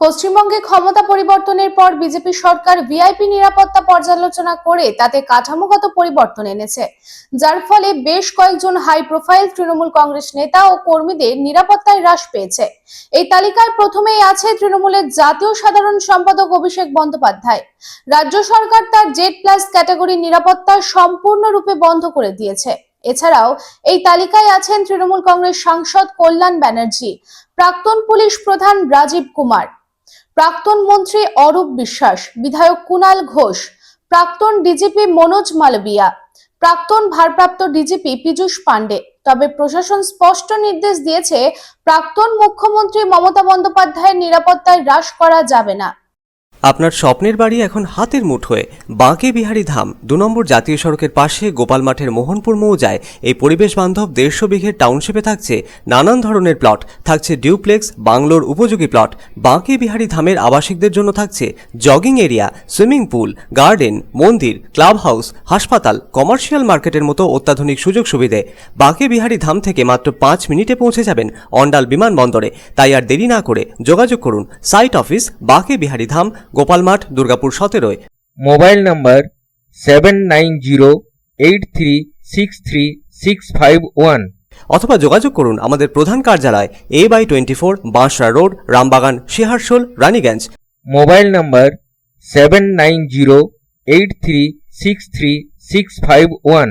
পশ্চিমবঙ্গে ক্ষমতা পরিবর্তনের পর বিজেপি সরকার ভিআইপি নিরাপত্তা পর্যালোচনা করে তাতে কাঠামোগত পরিবর্তন এনেছে, যার ফলে বেশ কয়েকজন হাই প্রোফাইল তৃণমূল কংগ্রেস নেতা ও কর্মীদের নিরাপত্তায় হ্রাস পেয়েছে। এই তালিকায় প্রথমেই আছে তৃণমূলের জাতীয় সাধারণ সম্পাদক অভিষেক বন্দ্যোপাধ্যায়। রাজ্য সরকার তার জেড প্লাস ক্যাটাগরির নিরাপত্তা সম্পূর্ণরূপে বন্ধ করে দিয়েছে। এছাড়াও এই তালিকায় আছেন তৃণমূল কংগ্রেস সাংসদ কল্যাণ ব্যানার্জি, প্রাক্তন পুলিশ প্রধান রাজীব কুমার, প্রাক্তন মন্ত্রী অরূপ বিশ্বাস, বিধায়ক কুণাল ঘোষ, প্রাক্তন ডিজিপি মনোজ মালবিয়া, প্রাক্তন ভারপ্রাপ্ত ডিজিপি পীযূষ পান্ডে। তবে প্রশাসন স্পষ্ট নির্দেশ দিয়েছে, প্রাক্তন মুখ্যমন্ত্রী মমতা বন্দ্যোপাধ্যায়ের নিরাপত্তায় হ্রাস করা যাবে না। আপনার স্বপ্নের বাড়ি এখন হাতের মুঠোয়। বাঁকে বিহারী ধাম 2 নম্বর জাতীয় সড়কের পাশে গোপাল মাঠের মোহনপুর মৌজায় এই পরিবেশ বান্ধব 150 বিঘের টাউনশিপে থাকছে নানান ধরনের প্লট, থাকছে ডিউপ্লেক্স, বাংলোর উপযোগী প্লট। বাঁকে বিহারী ধামের আবাসিকদের জন্য থাকছে jogging area, swimming pool, garden, মন্দির, ক্লাব হাউস, হাসপাতাল, কমার্শিয়াল মার্কেটের মতো অত্যাধুনিক সুযোগ সুবিধে। বাঁকে বিহারী ধাম থেকে মাত্র 5 মিনিটে পৌঁছে যাবেন অন্ডাল বিমানবন্দরে। তাই আর দেরি না করে যোগাযোগ করুন সাইট অফিস, বাঁকে বিহারী ধাম, গোপাল মাঠ, দুর্গাপুর 17। মোবাইল নাম্বার 7908363651 অথবা যোগাযোগ করুন আমাদের প্রধান কার্যালয় A/24 Bansra road, Rambagan, Searsole, Raniganj. Mobile number 7908363651